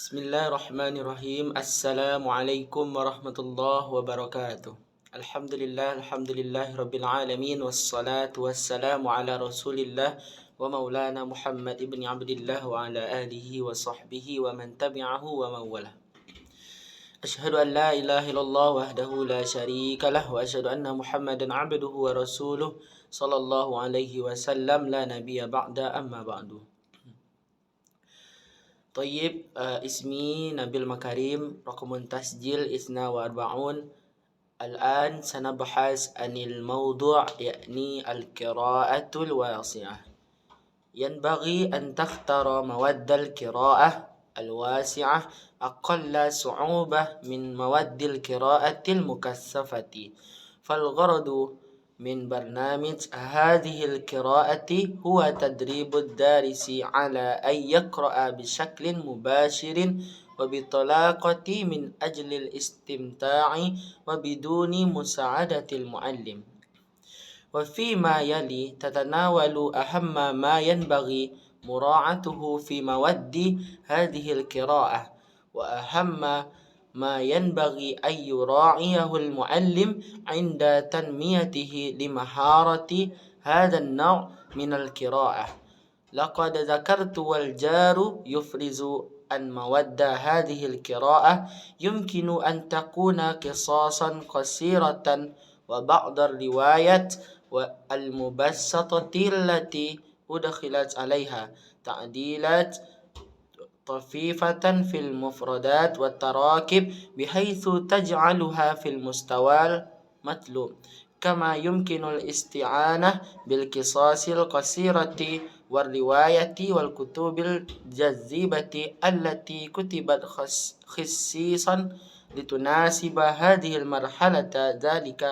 Bismillahirrahmanirrahim. Assalamualaikum warahmatullahi wabarakatuh. Alhamdulillahi rabbil alamin. Wassalatu wassalamu ala rasulillah wa maulana Muhammad ibn Abdillah wa ala alihi wa sahbihi wa man tabi'ahu wa mawala. Ashhadu an la ilaha illallah wahdahu la syarika lah wa ashhadu anna Muhammadan abduhu wa rasuluh sallallahu alaihi wasallam la nabiyya ba'da amma ba'du. طيب اسمي نبيل مكارم رقم تسجيل 42. الآن سنبحث عن الموضوع يعني القراءة الواسعة. ينبغي أن تختار مواد القراءة الواسعة أقل صعوبة من مواد القراءة المكثفة. فالغرض من برنامج هذه القراءة هو تدريب الدارس على أن يقرأ بشكل مباشر وبطلاقة من أجل الاستمتاع وبدون مساعدة المعلم. وفيما يلي تتناول أهم ما ينبغي مراعاته في مواد هذه القراءة وأهم ما ينبغي أن يراعيه المعلم عند تنميته لمهارة هذا النوع من القراءة. لقد ذكرت والجار يفرز أن مواد هذه القراءة يمكن أن تكون قصاصا قصيرة وبعض الروايات المبسطة التي أدخلت عليها تعديلات طفيفة في المفردات والتراكيب بحيث تجعلها في المستوى المطلوب. كما يمكن الاستعانة بالقصص القصيرة والرواية والكتب الجذابة التي كتبت خصيصا لتناسب هذه المرحلة ذلك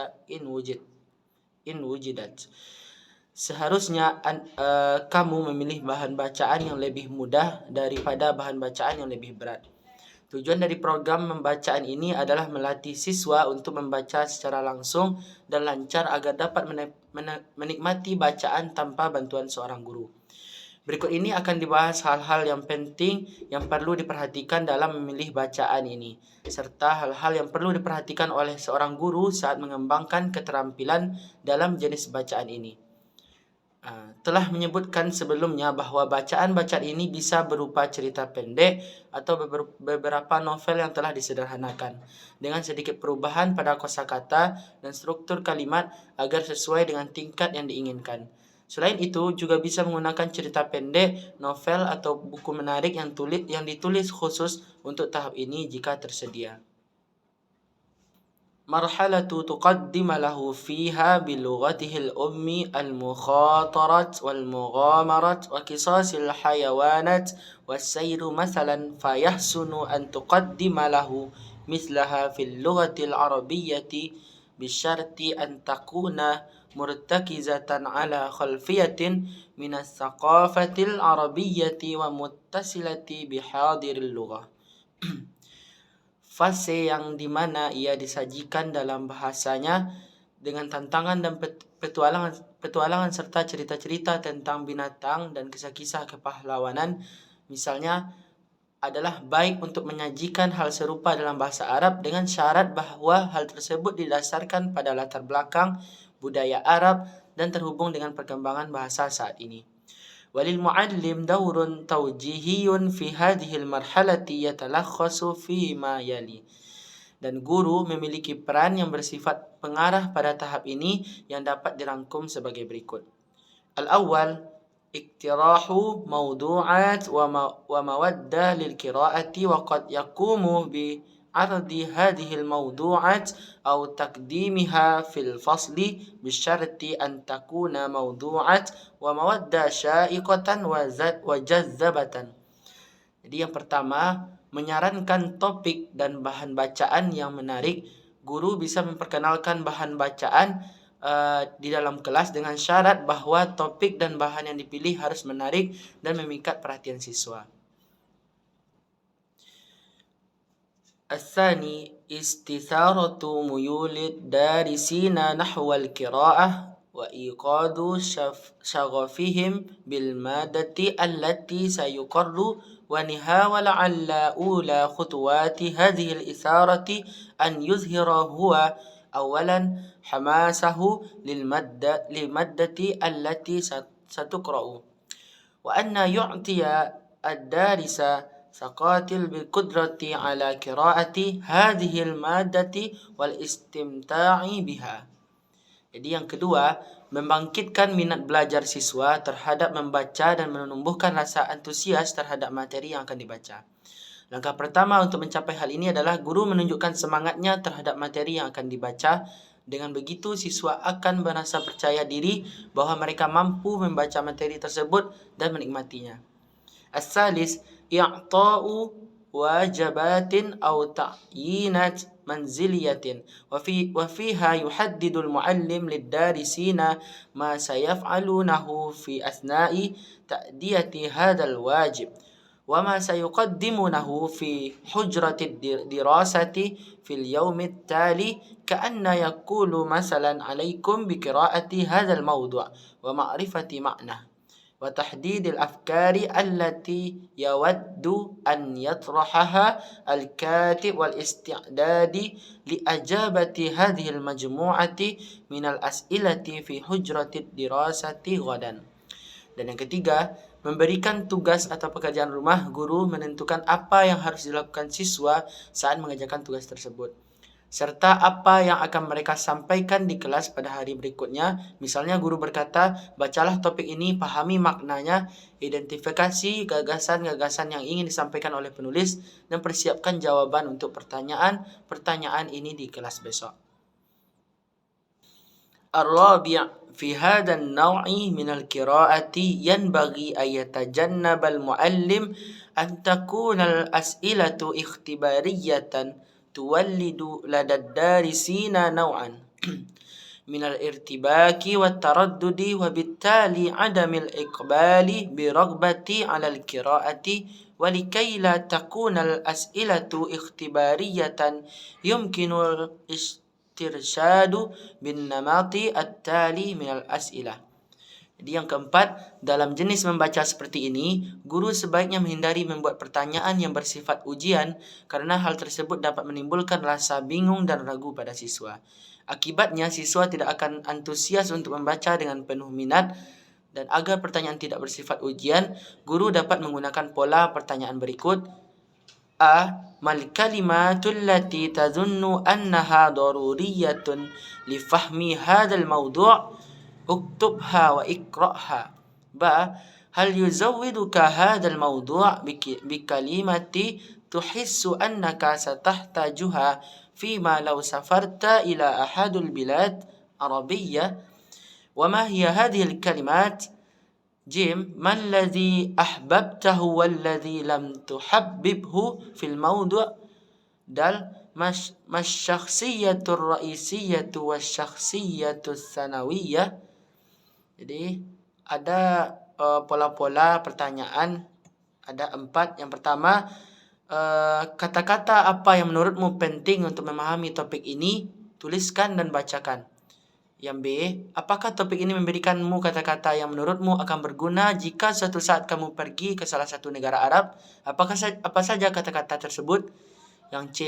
إن وجدت. Seharusnya kamu memilih bahan bacaan yang lebih mudah daripada bahan bacaan yang lebih berat. Tujuan dari program pembacaan ini adalah melatih siswa untuk membaca secara langsung dan lancar agar dapat menikmati bacaan tanpa bantuan seorang guru. Berikut ini akan dibahas hal-hal yang penting yang perlu diperhatikan dalam memilih bacaan ini, serta hal-hal yang perlu diperhatikan oleh seorang guru saat mengembangkan keterampilan dalam jenis bacaan ini. Telah menyebutkan sebelumnya bahwa bacaan-bacaan ini bisa berupa cerita pendek atau beberapa novel yang telah disederhanakan dengan sedikit perubahan pada kosakata dan struktur kalimat agar sesuai dengan tingkat yang diinginkan. Selain itu, juga bisa menggunakan cerita pendek, novel atau buku menarik yang ditulis khusus untuk tahap ini jika tersedia. مرحلة تقدم له فيها بلغته الأم المخاطرة والمغامرة وقصص الحيوانات والسير مثلا فيحسن أن تقدم له مثلها في اللغة العربية بشرط أن تكون مرتكزة على خلفية من الثقافة العربية ومتصلة بحاضر اللغة. Fase yang dimana ia disajikan dalam bahasanya dengan tantangan dan petualangan serta cerita-cerita tentang binatang dan kisah-kisah kepahlawanan misalnya adalah baik untuk menyajikan hal serupa dalam bahasa Arab dengan syarat bahwa hal tersebut didasarkan pada latar belakang budaya Arab dan terhubung dengan perkembangan bahasa saat ini. وللمعلم دور توجيهي في هذه المرحلة يتلخص فيما يلي. Dan guru memiliki peran yang bersifat pengarah pada tahap ini yang dapat dirangkum sebagai berikut. Al-awwal, iktirahu mawdu'at wa mawadda lil qiraati wa qad yaqumu bi عرض هذه الموضوعات أو تقديمها في الفصل بشرط أن تكون موضوعات ومودة شائقة وجذابة. Jadi yang pertama, menyarankan topik dan bahan bacaan yang menarik. Guru bisa memperkenalkan bahan bacaan di dalam kelas dengan syarat bahwa topik dan bahan yang dipilih harus menarik dan memikat perhatian siswa. الثاني استثارة ميول الدارسين نحو القراءة وإيقاد شغفهم بالمادة التي سيقر ونحاول على أولى خطوات هذه الإثارة أن يظهر هو أولا حماسه للمادة التي ستقرأ وأن يعطي الدارس ثقات بالقدرة على قراءة هذه المادة والاستمتاع بها. Jadi yang kedua, membangkitkan minat belajar siswa terhadap membaca dan menumbuhkan rasa antusias terhadap materi yang akan dibaca. Langkah pertama untuk mencapai hal ini adalah guru menunjukkan semangatnya terhadap materi yang akan dibaca. Dengan begitu, siswa akan merasa percaya diri bahwa mereka mampu membaca materi tersebut dan menikmatinya. As-salis, i'ta'u wajibatin atau ta'yinat manziliyatin wa fiha yuhaddidu al-muallim lid-darisina ma sayaf'alunahu fi asna'i ta'diyati hadzal wajib wa ma sayuqaddimunahu fi hujrati dirasati fil yawmi at-tali ka'anna yaqulu masalan 'alaikum bi qira'ati hadzal mawdu' wa ma'rifati ma'nah وتحديد الأفكار التي يود أن يطرحها الكاتب والاستعداد لإجابة هذه المجموعة من الأسئلة في حجرة الدراسة غدا. Dan yang ketiga, memberikan tugas atau pekerjaan rumah. Guru menentukan apa yang harus dilakukan siswa saat mengerjakan tugas tersebut, serta apa yang akan mereka sampaikan di kelas pada hari berikutnya. Misalnya guru berkata, bacalah topik ini, pahami maknanya, identifikasi gagasan-gagasan yang ingin disampaikan oleh penulis, dan persiapkan jawaban untuk pertanyaan ini di kelas besok. Ar-rabi' fi hadha an-naw'i min al-qira'ati yanbaghi an yatajannaba al-mu'allim an takuna al-as'ilatu ikhtibariyatan تولد لدى الدارسين نوعا من الارتباك والتردد وبالتالي عدم الإقبال برغبة على القراءة ولكي لا تكون الأسئلة اختبارية يمكن الاسترشاد بالنمط التالي من الأسئلة. Jadi yang keempat, dalam jenis membaca seperti ini, guru sebaiknya menghindari membuat pertanyaan yang bersifat ujian karena hal tersebut dapat menimbulkan rasa bingung dan ragu pada siswa. Akibatnya, siswa tidak akan antusias untuk membaca dengan penuh minat. Dan agar pertanyaan tidak bersifat ujian, guru dapat menggunakan pola pertanyaan berikut. A. Mal kalimatul lati tadhunnu annaha daruriyatun li fahmi hadzal mawdu' اكتبها واقرأها. ب. هل يزودك هذا الموضوع بكلمة تحس أنك ستحتاجها فيما لو سافرت إلى أحد البلاد العربية؟ وما هي هذه الكلمات؟ ج. ما الذي أحببته والذي لم تحببه في الموضوع؟ د. ما الشخصية الرئيسية والشخصية الثانوية؟ Jadi ada pola-pola pertanyaan, ada 4. Yang pertama, kata-kata apa yang menurutmu penting untuk memahami topik ini, tuliskan dan bacakan. Yang B, apakah topik ini memberikanmu kata-kata yang menurutmu akan berguna jika suatu saat kamu pergi ke salah satu negara Arab? Apa saja kata-kata tersebut? Yang C,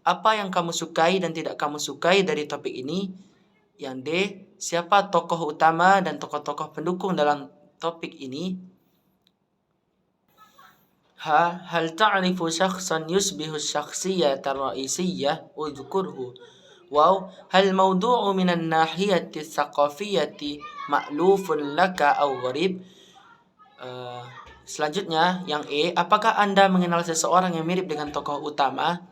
apa yang kamu sukai dan tidak kamu sukai dari topik ini? Yang D, siapa tokoh utama dan tokoh-tokoh pendukung dalam topik ini? H. Hal ta'rifu syakhsan yusbihu syakhsiyata ar-ra'isiyah? Udhkurhu. Waw. Hal mawdu'u minan nahiyati thaqafiyati ma'lufun laka aw gharib? Selanjutnya, yang E, apakah Anda mengenal seseorang yang mirip dengan tokoh utama?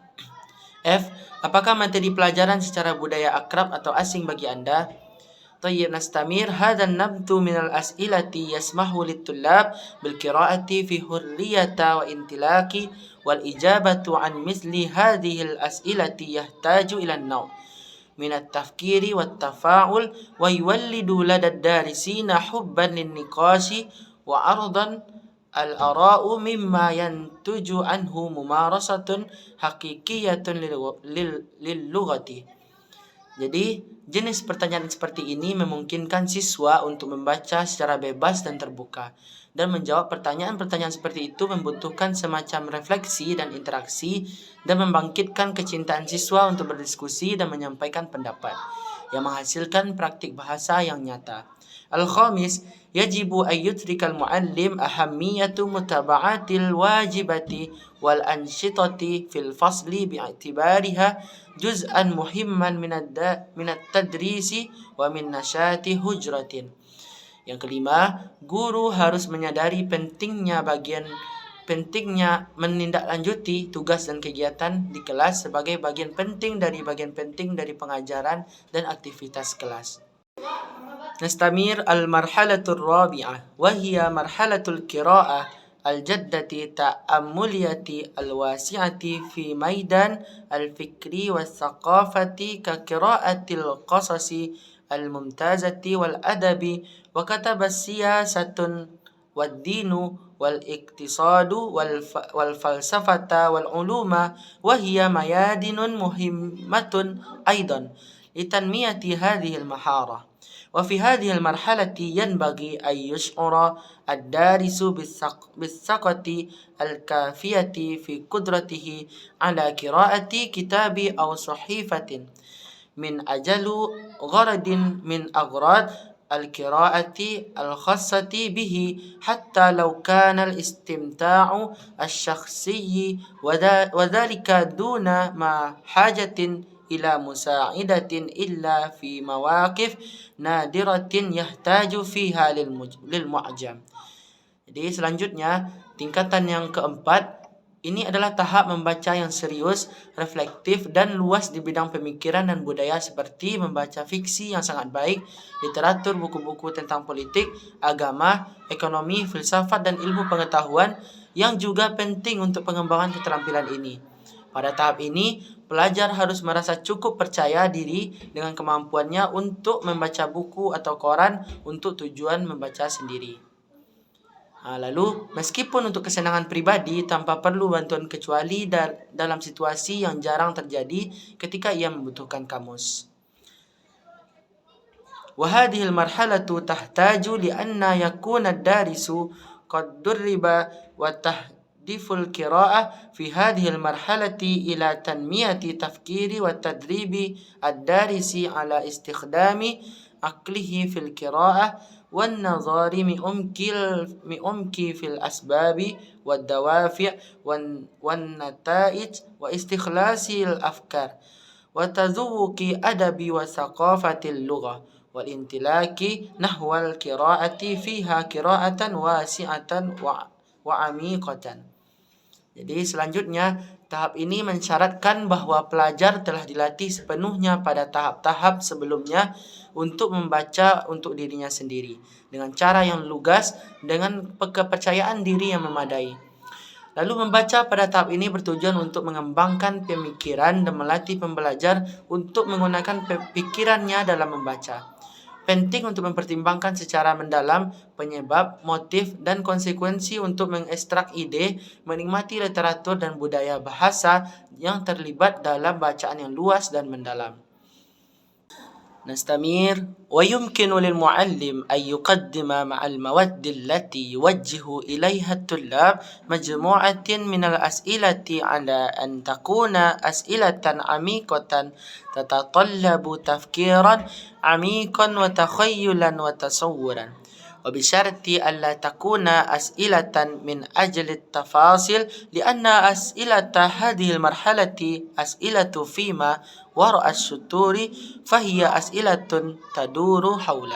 F. Apakah materi pelajaran secara budaya akrab atau asing bagi Anda? Tayyib, nastamir. Hadha an-nabtu min al-as'ilati yasmahu lit-tullab bil-qira'ati fi hurriyata wa intilaki wal ijabatu an misli hadhihi al-as'ilati yahtaju ila an-naw' min at-tafkiri wat-tafa'ul wa yuwallidu lada ad-darisina hubban lin-niqashi wa ardan al-ara'u mimma yantuju anhu mumarasatun haqiqiyatun lil-lughati. Jadi, jenis pertanyaan seperti ini memungkinkan siswa untuk membaca secara bebas dan terbuka. Dan menjawab pertanyaan-pertanyaan seperti itu membutuhkan semacam refleksi dan interaksi dan membangkitkan kecintaan siswa untuk berdiskusi dan menyampaikan pendapat yang menghasilkan praktik bahasa yang nyata. Al-khamis, yajibu an yudrika al-muallim ahammiyatu mutaba'atil wajibati wal anshitati fil fasli bi'atibariha juz'an muhimman minat tadrisi wa min nasyati hujratin. Yang kelima, guru harus menyadari pentingnya menindaklanjuti tugas dan kegiatan di kelas sebagai bagian penting dari pengajaran dan aktivitas kelas. Nastamir al-marhalatul rabi'ah wa hiya marhalatul qira'ah al-jaddati ta'ammuliyati al-wasi'ati fi maidan al-fikri was-saqafati ka qira'atil qasasi al-mumtazati wal-adabi wa kataba siyasatun wad-dinu wal-iqtisadu wal-falsafata wal-uluma wa hiya mayadinun muhimmatun aidan litanmiyati hadhihi al-mahara. وفي هذه المرحلة ينبغي أن يشعر الدارس بالثقة الكافية في قدرته على قراءة كتاب أو صحيفة من أجل غرض من أغراض القراءة الخاصة به حتى لو كان الاستمتاع الشخصي وذلك دون ما حاجة ila musa'idatin illa fi mawaqif nadiratin yahtaju fiha lil mu'jam. Jadi selanjutnya tingkatan yang keempat ini adalah tahap membaca yang serius, reflektif dan luas di bidang pemikiran dan budaya seperti membaca fiksi yang sangat baik, literatur, buku-buku tentang politik, agama, ekonomi, filsafat dan ilmu pengetahuan yang juga penting untuk pengembangan keterampilan ini. Pada tahap ini, pelajar harus merasa cukup percaya diri dengan kemampuannya untuk membaca buku atau koran untuk tujuan membaca sendiri. Lalu, meskipun untuk kesenangan pribadi tanpa perlu bantuan kecuali dalam situasi yang jarang terjadi ketika ia membutuhkan kamus. وهذه المرحلة تحتاج لأن يكون الدارس قد درب وتهدف القراءة في هذه المرحلة إلى تنمية تفكير وتدريب الدارس على استخدام عقله في القراءة والنظر بعمق في الأسباب والدوافع والنتائج واستخلاص الأفكار وتذوق أدب وثقافة اللغة والانطلاق نحو القراءة فيها قراءة واسعة وعميقة. Jadi selanjutnya tahap ini mensyaratkan bahwa pelajar telah dilatih sepenuhnya pada tahap-tahap sebelumnya untuk membaca untuk dirinya sendiri dengan cara yang lugas dengan kepercayaan diri yang memadai. Lalu membaca pada tahap ini bertujuan untuk mengembangkan pemikiran dan melatih pembelajar untuk menggunakan pikirannya dalam membaca. Penting untuk mempertimbangkan secara mendalam penyebab, motif, dan konsekuensi untuk mengekstrak ide, menikmati literatur dan budaya bahasa yang terlibat dalam bacaan yang luas dan mendalam. نستمر ويمكن للمعلم أن يقدم مع المواد التي يوجه إليها الطلاب مجموعة من الأسئلة على أن تكون أسئلة عميقة تتطلب تفكيرا عميقا وتخيلا وتصورا وبشرط ألا تكون أسئلة من أجل التفاصيل لأن أسئلة هذه المرحلة أسئلة فيما وراء السطور فهي أسئلة تدور حول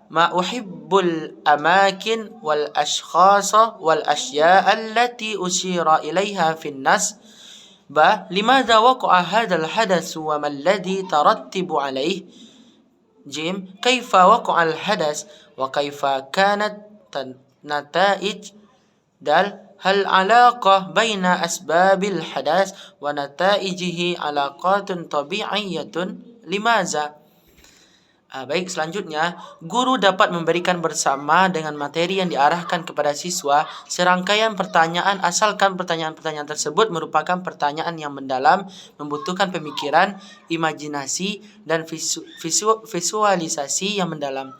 ما أحب الأماكن والأشخاص والأشياء التي أشير إليها في النص لماذا وقع هذا الحدث وما الذي ترتب عليه كيف وقع الحدث وكيف كانت نتائج هل علاقة بين أسباب الحدث ونتائجه علاقات طبيعية لماذا Baik, selanjutnya, guru dapat memberikan bersama dengan materi yang diarahkan kepada siswa serangkaian pertanyaan asalkan pertanyaan-pertanyaan tersebut merupakan pertanyaan yang mendalam, membutuhkan pemikiran, imajinasi, dan visualisasi yang mendalam.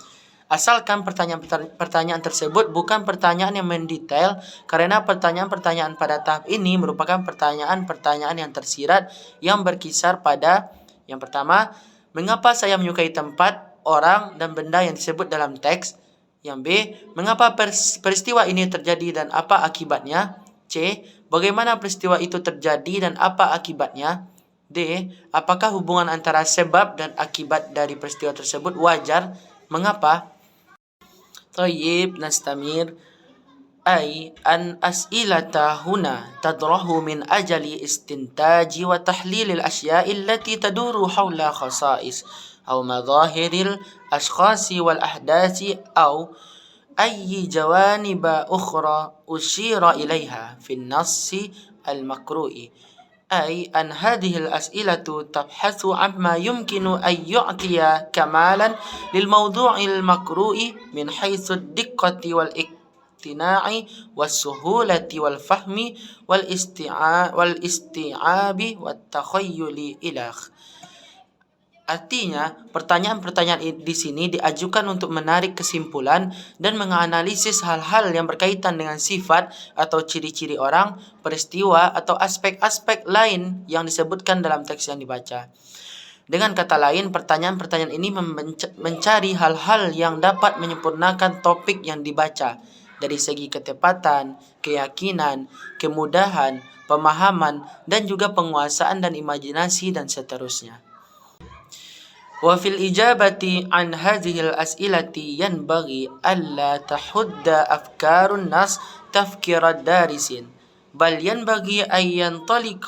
Asalkan pertanyaan tersebut bukan pertanyaan yang mendetail, karena pertanyaan-pertanyaan pada tahap ini merupakan pertanyaan-pertanyaan yang tersirat yang berkisar pada yang pertama, mengapa saya menyukai tempat, orang, dan benda yang disebut dalam teks? Yang B, mengapa peristiwa ini terjadi dan apa akibatnya? C, bagaimana peristiwa itu terjadi dan apa akibatnya? D, apakah hubungan antara sebab dan akibat dari peristiwa tersebut wajar? Mengapa? طيب نستمر. أي أن أسئلة هنا تطرح من أجل استنتاج وتحليل الأشياء التي تدور حول خصائص أو مظاهر الأشخاص والأحداث أو أي جوانب أخرى أشير إليها في النص المقروء. أي أن هذه الأسئلة تبحث عما يمكن أن يعطي كمالا للموضوع المقروء من حيث الدقة والاقتناع والسهولة والفهم والاستيعاب والتخيل إلى آخره. Artinya, pertanyaan-pertanyaan di sini diajukan untuk menarik kesimpulan dan menganalisis hal-hal yang berkaitan dengan sifat atau ciri-ciri orang, peristiwa, atau aspek-aspek lain yang disebutkan dalam teks yang dibaca. Dengan kata lain, pertanyaan-pertanyaan ini mencari hal-hal yang dapat menyempurnakan topik yang dibaca dari segi ketepatan, keyakinan, kemudahan, pemahaman, dan juga penguasaan dan imajinasi dan seterusnya. وفي الإجابة عن هذه الأسئلة ينبغي ألا تحد أفكار الناس تفكير الدارسين، بل ينبغي أن ينطلق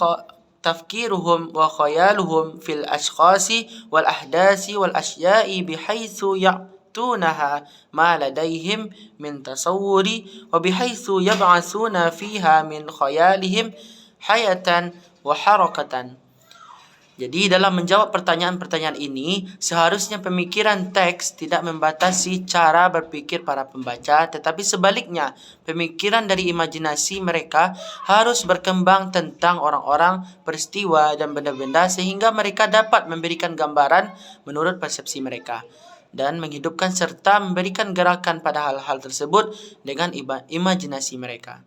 تفكيرهم وخيالهم في الأشخاص والأحداث والأشياء بحيث يعطونها ما لديهم من تصور وبحيث يبعثون فيها من خيالهم حياة وحركة. Jadi dalam menjawab pertanyaan-pertanyaan ini, seharusnya pemikiran teks tidak membatasi cara berpikir para pembaca, tetapi sebaliknya, pemikiran dari imajinasi mereka harus berkembang tentang orang-orang, peristiwa, dan benda-benda sehingga mereka dapat memberikan gambaran menurut persepsi mereka dan menghidupkan serta memberikan gerakan pada hal-hal tersebut dengan imajinasi mereka.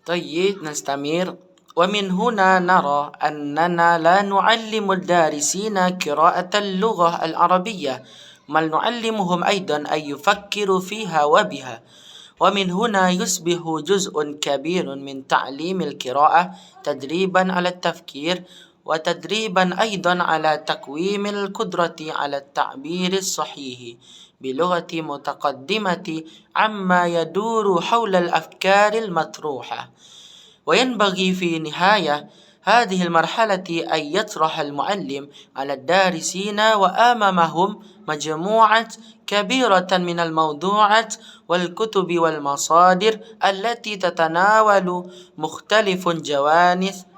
Tayyib, nastamir. ومن هنا نرى أننا لا نعلم الدارسين قراءة اللغة العربية، بل نعلمهم أيضا أن يفكروا فيها وبها. ومن هنا يصبح جزء كبير من تعليم القراءة تدريبا على التفكير وتدريبا أيضا على تقويم القدرة على التعبير الصحيح بلغة متقدمة عما يدور حول الأفكار المطروحة. وينبغي في نهاية هذه المرحلة أن يطرح المعلم على الدارسين وأمامهم مجموعة كبيرة من الموضوعات والكتب والمصادر التي تتناول مختلف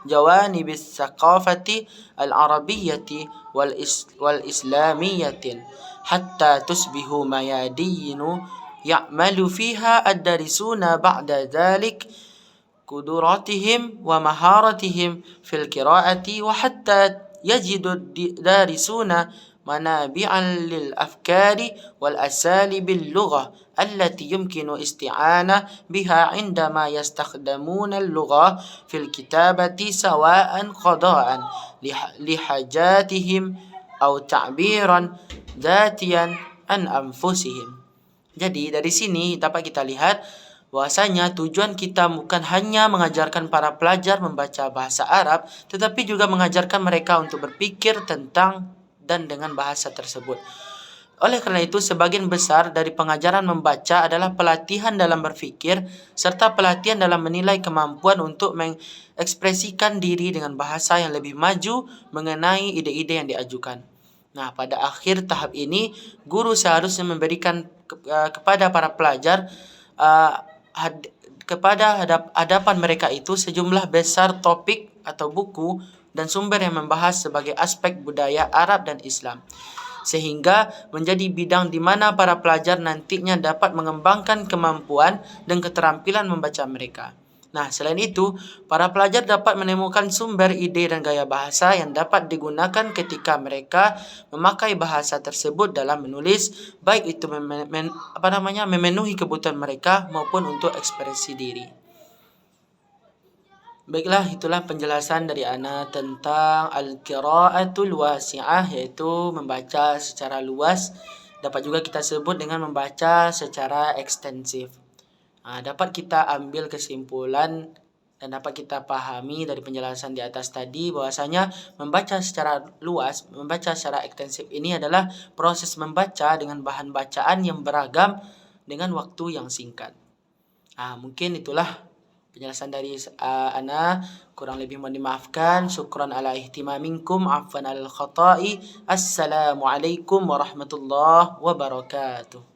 جوانب الثقافة العربية والإسلامية حتى تصبح ميادين يعمل فيها الدارسون بعد ذلك قدراتهم ومهارتهم في القراءة، وحتى يجد الدارسون منابعا للأفكار والأساليب اللغة التي يمكن استعانة بها عندما يستخدمون اللغة في الكتابة سواء قضاء لحاجاتهم أو تعبيرا ذاتيا عن أنفسهم. Jadi dari sini dapat kita lihat bahwasanya tujuan kita bukan hanya mengajarkan para pelajar membaca bahasa Arab, tetapi juga mengajarkan mereka untuk berpikir tentang dan dengan bahasa tersebut. Oleh karena itu, sebagian besar dari pengajaran membaca adalah pelatihan dalam berpikir, serta pelatihan dalam menilai kemampuan untuk mengekspresikan diri dengan bahasa yang lebih maju mengenai ide-ide yang diajukan. Nah, pada akhir tahap ini, guru seharusnya memberikan kepada para pelajar kepada hadapan mereka itu sejumlah besar topik atau buku dan sumber yang membahas sebagai aspek budaya Arab dan Islam. sehingga menjadi bidang di mana para pelajar nantinya dapat mengembangkan kemampuan dan keterampilan membaca mereka. Nah, selain itu, para pelajar dapat menemukan sumber ide dan gaya bahasa yang dapat digunakan ketika mereka memakai bahasa tersebut dalam menulis, baik itu memenuhi kebutuhan mereka maupun untuk ekspresi diri. Baiklah, itulah penjelasan dari Ana tentang al-qira'atul wasi'ah, yaitu membaca secara luas. Dapat juga kita sebut dengan membaca secara ekstensif. Dapat kita ambil kesimpulan dan dapat kita pahami dari penjelasan di atas tadi bahwasanya membaca secara luas, membaca secara ekstensif ini adalah proses membaca dengan bahan bacaan yang beragam dengan waktu yang singkat. Mungkin itulah penjelasan dari Ana, kurang lebih mohon dimaafkan. Syukran ala ihtimaminkum, afwan al khata'i. Assalamualaikum warahmatullahi wabarakatuh.